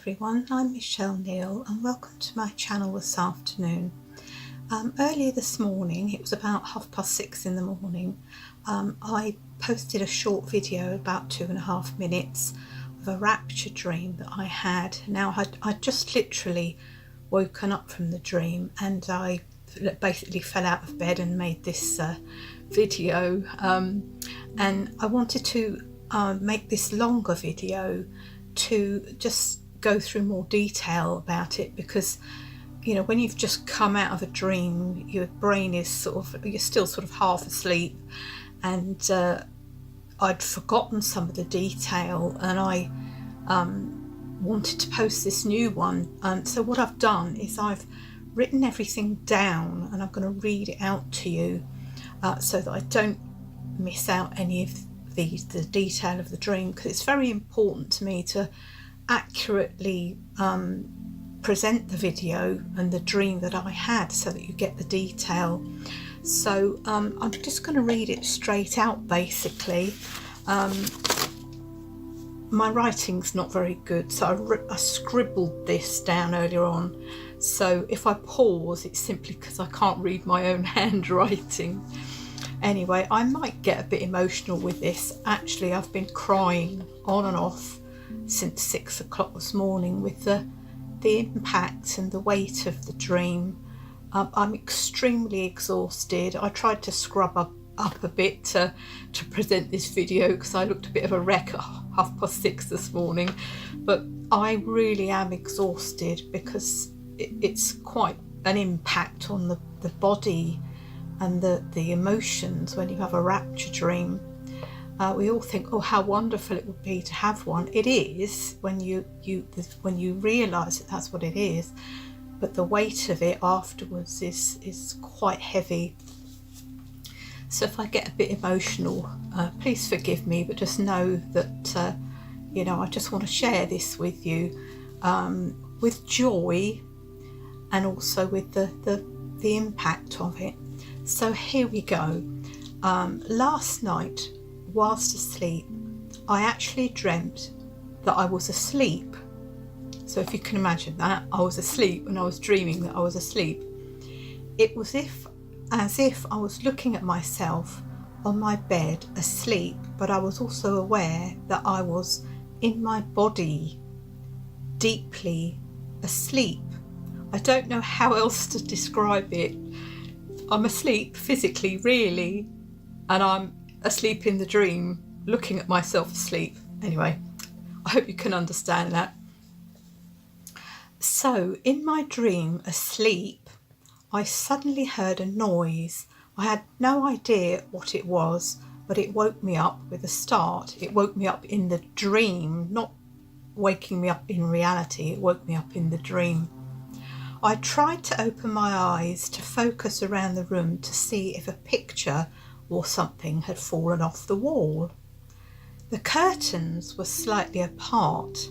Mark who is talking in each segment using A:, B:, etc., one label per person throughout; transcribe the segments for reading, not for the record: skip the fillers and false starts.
A: everyone, I'm Michelle Neal and welcome to my channel this afternoon. Earlier this morning, it was about 6:30 in the morning, I posted a short video about 2.5 minutes of a rapture dream that I had. Now I'd just literally woken up from the dream and I basically fell out of bed and made this video, and I wanted to make this longer video to just go through more detail about it, because you know, when you've just come out of a dream, your brain is you're still sort of half asleep, and I'd forgotten some of the detail and I wanted to post this new one. So what I've done is I've written everything down and I'm going to read it out to you so that I don't miss out any of the detail of the dream, because it's very important to me to accurately present the video and the dream that I had so that you get the detail. So I'm just going to read it straight out basically. My writing's not very good, so I scribbled this down earlier on, so if I pause it's simply because I can't read my own handwriting. Anyway, I might get a bit emotional with this. Actually, I've been crying on and off since 6 o'clock this morning with the impact and the weight of the dream. I'm extremely exhausted. I tried to scrub up a bit to present this video because I looked a bit of a wreck at 6:30 this morning, but I really am exhausted because it's quite an impact on the body and the emotions when you have a rapture dream. We all think, oh, how wonderful it would be to have one. It is when you realise that that's what it is, but the weight of it afterwards is quite heavy. So if I get a bit emotional, please forgive me, but just know that you know, I just want to share this with you with joy and also with the impact of it. So here we go. Last night, whilst asleep, I actually dreamt that I was asleep. So if you can imagine that, I was asleep and I was dreaming that I was asleep. It was as if I was looking at myself on my bed asleep, but I was also aware that I was in my body, deeply asleep. I don't know how else to describe it. I'm asleep physically, really, and I'm asleep in the dream, looking at myself asleep. Anyway, I hope you can understand that. So in my dream, asleep, I suddenly heard a noise. I had no idea what it was, but it woke me up with a start. It woke me up in the dream, not waking me up in reality. It woke me up in the dream. I tried to open my eyes to focus around the room to see if a picture or something had fallen off the wall. The curtains were slightly apart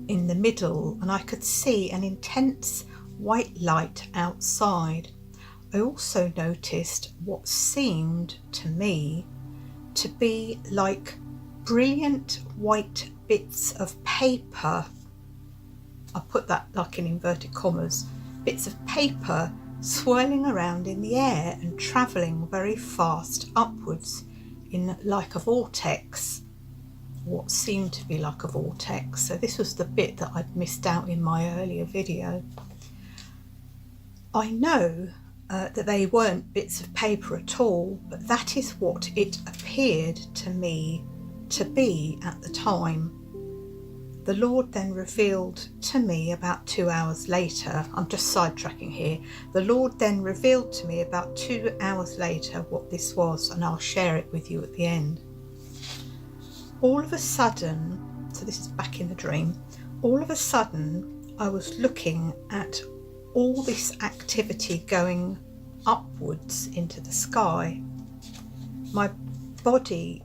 A: in the middle and I could see an intense white light outside. I also noticed what seemed to me to be like brilliant white bits of paper. I put that like in inverted commas. Bits of paper swirling around in the air and travelling very fast upwards in like a vortex, what seemed to be like a vortex. So this was the bit that I'd missed out in my earlier video. I know that they weren't bits of paper at all, but that is what it appeared to me to be at the time. The Lord then revealed to me about 2 hours later, I'm just sidetracking here, the Lord then revealed to me about 2 hours later what this was, and I'll share it with you at the end. All of a sudden, so this is back in the dream, all of a sudden I was looking at all this activity going upwards into the sky. My body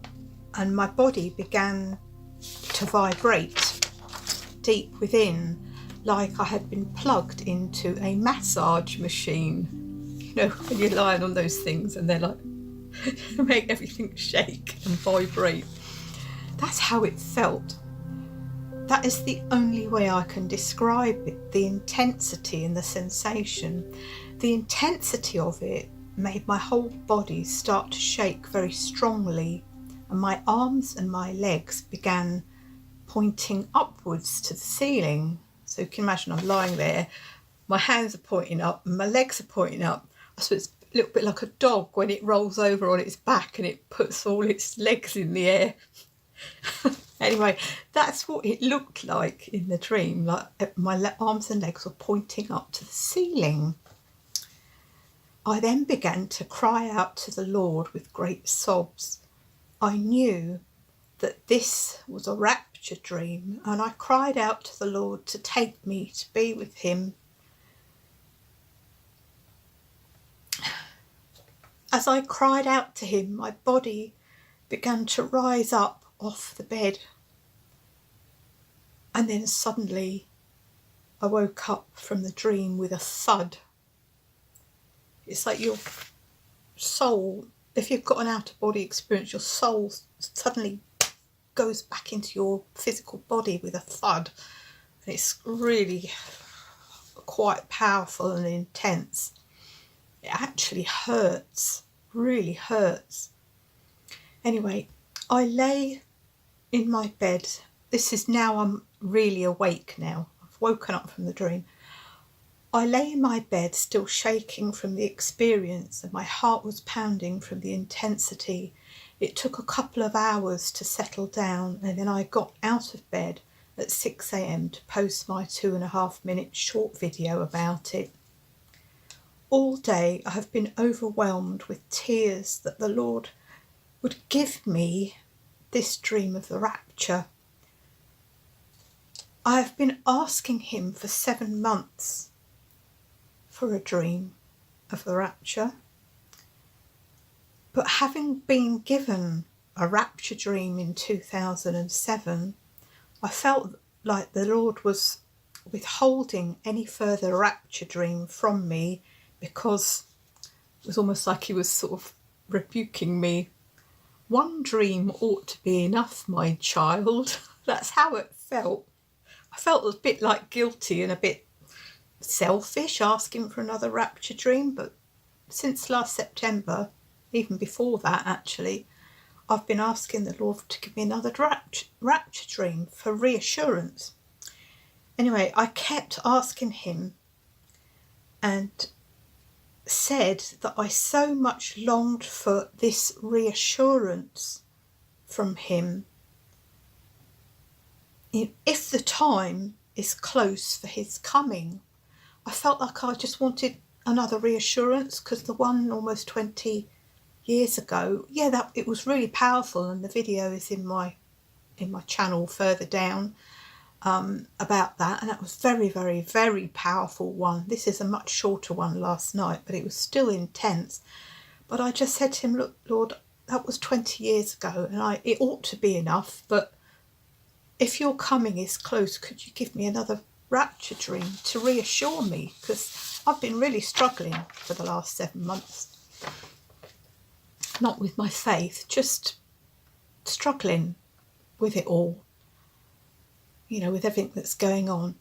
A: began to vibrate deep within, like I had been plugged into a massage machine. You know, when you're lying on those things and they're like make everything shake and vibrate. That's how it felt. That is the only way I can describe it, the intensity and the sensation. The intensity of it made my whole body start to shake very strongly, and my arms and my legs began pointing upwards to the ceiling. So you can imagine I'm lying there, my hands are pointing up and my legs are pointing up. I suppose it's a little bit like a dog when it rolls over on its back and it puts all its legs in the air. Anyway, that's what it looked like in the dream, like my arms and legs were pointing up to the ceiling. I then began to cry out to the Lord with great sobs. I knew that this was a rapture dream, and I cried out to the Lord to take me to be with him. As I cried out to him, my body began to rise up off the bed. And then suddenly I woke up from the dream with a thud. It's like your soul, if you've got an out-of-body experience, your soul suddenly goes back into your physical body with a thud. And it's really quite powerful and intense. It actually hurts, really hurts. Anyway, I lay in my bed. This is now I'm really awake now. I've woken up from the dream. I lay in my bed still shaking from the experience, and my heart was pounding from the intensity. It took a couple of hours to settle down, and then I got out of bed at 6 a.m. to post my 2.5-minute short video about it. All day I have been overwhelmed with tears that the Lord would give me this dream of the rapture. I have been asking him for 7 months for a dream of the rapture. But having been given a rapture dream in 2007, I felt like the Lord was withholding any further rapture dream from me, because it was almost like he was sort of rebuking me. One dream ought to be enough, my child. That's how it felt. I felt a bit like guilty and a bit selfish asking for another rapture dream, but since last September, even before that actually, I've been asking the Lord to give me another rapture dream for reassurance. Anyway, I kept asking him and said that I so much longed for this reassurance from him. If the time is close for his coming, I felt like I just wanted another reassurance, because the one almost 20 years ago, that it was really powerful, and the video is in my channel further down about that, and that was very, very, very powerful one. This is a much shorter one last night, but it was still intense. But I just said to him, look, Lord, that was 20 years ago, and it ought to be enough, but if your coming is close, could you give me another rapture dream to reassure me? Because I've been really struggling for the last 7 months. Not with my faith, just struggling with it all, with everything that's going on.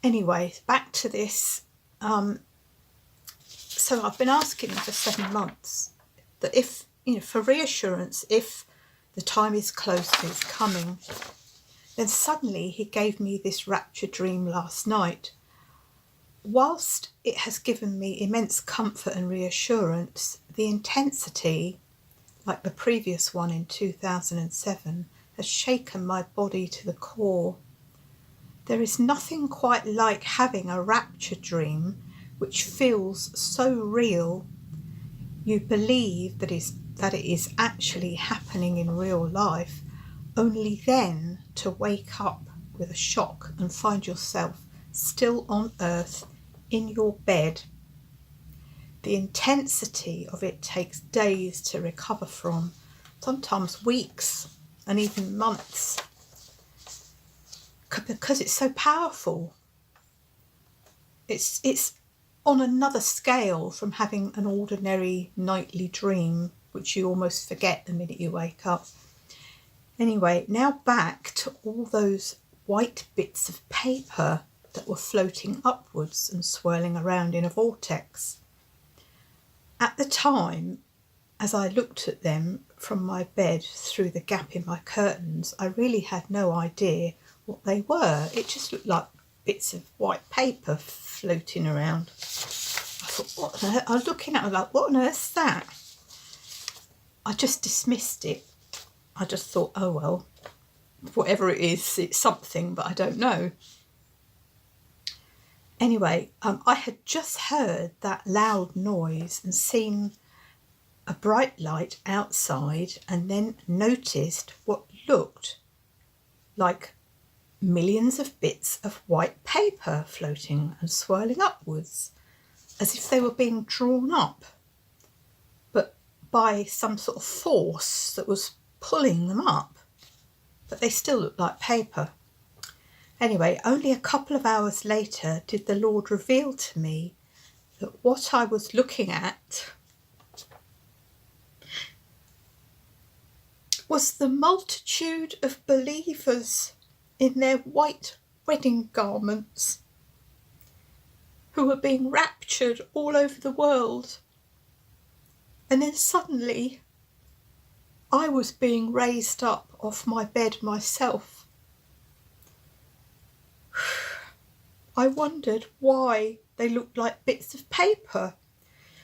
A: Anyway, back to this. So I've been asking him for 7 months that if, for reassurance, if the time is close to his coming. Then suddenly he gave me this rapture dream last night. Whilst it has given me immense comfort and reassurance, the intensity, like the previous one in 2007, has shaken my body to the core. There is nothing quite like having a rapture dream which feels so real. You believe that it is actually happening in real life, only then to wake up with a shock and find yourself still on earth in your bed. The intensity of it takes days to recover from, sometimes weeks and even months, because it's so powerful. It's on another scale from having an ordinary nightly dream, which you almost forget the minute you wake up. Anyway, now back to all those white bits of paper that were floating upwards and swirling around in a vortex. At the time, as I looked at them from my bed through the gap in my curtains, I really had no idea what they were. It just looked like bits of white paper floating around. I thought, what on earth? I was looking at it like, what on earth's that? I just dismissed it. I just thought, oh well, whatever it is, it's something, but I don't know. Anyway, I had just heard that loud noise and seen a bright light outside, and then noticed what looked like millions of bits of white paper floating and swirling upwards, as if they were being drawn up, but by some sort of force that was pulling them up, but they still looked like paper. Anyway, only a couple of hours later did the Lord reveal to me that what I was looking at was the multitude of believers in their white wedding garments who were being raptured all over the world. And then suddenly I was being raised up off my bed myself. I wondered why they looked like bits of paper.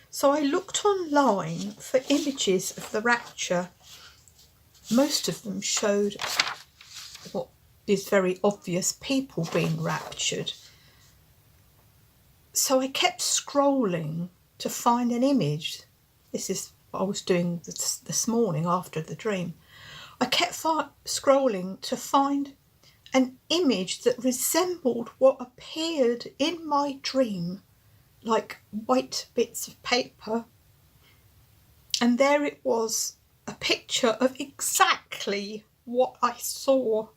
A: So I looked online for images of the rapture. Most of them showed what is very obvious, people being raptured. So I kept scrolling to find an image. This is what I was doing this morning after the dream. I kept scrolling to find an image that resembled what appeared in my dream, like white bits of paper. And there it was, a picture of exactly what I saw.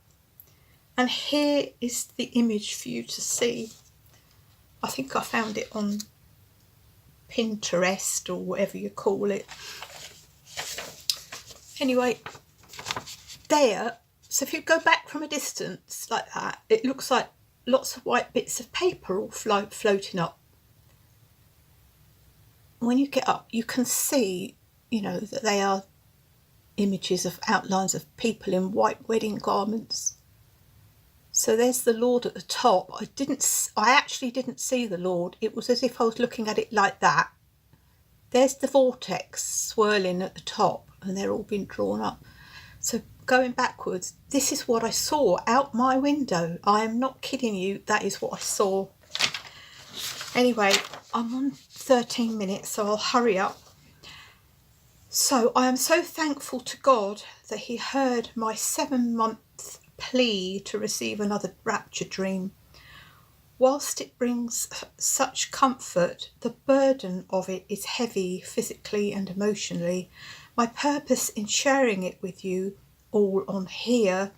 A: And here is the image for you to see. I think I found it on Pinterest or whatever you call it. Anyway, there. So if you go back from a distance like that, it looks like lots of white bits of paper all floating up. When you get up, you can see, that they are images of outlines of people in white wedding garments. So there's the Lord at the top. I actually didn't see the Lord. It was as if I was looking at it like that. There's the vortex swirling at the top, and they're all being drawn up. So going backwards, this is what I saw out my window. I am not kidding you, that is what I saw. Anyway, I'm on 13 minutes, so I'll hurry up. So I am so thankful to God that he heard my 7-month plea to receive another rapture dream. Whilst it brings such comfort, the burden of it is heavy physically and emotionally. My purpose in sharing it with you all on here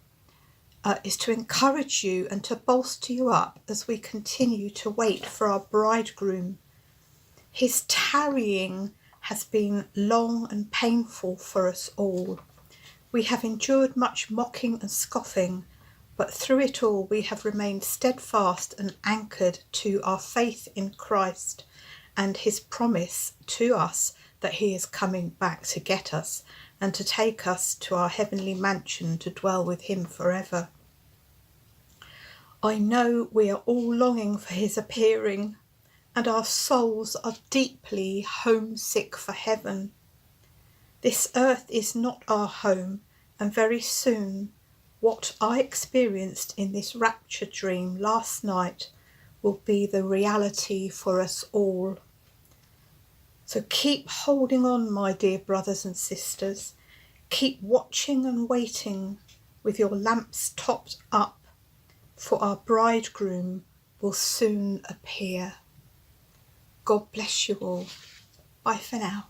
A: is to encourage you and to bolster you up as we continue to wait for our bridegroom. His tarrying has been long and painful for us all. We have endured much mocking and scoffing, but through it all we have remained steadfast and anchored to our faith in Christ and his promise to us that he is coming back to get us and to take us to our heavenly mansion to dwell with him forever. I know we are all longing for his appearing, and our souls are deeply homesick for heaven. This earth is not our home, and very soon what I experienced in this rapture dream last night will be the reality for us all. So keep holding on, my dear brothers and sisters. Keep watching and waiting with your lamps topped up, for our bridegroom will soon appear. God bless you all. Bye for now.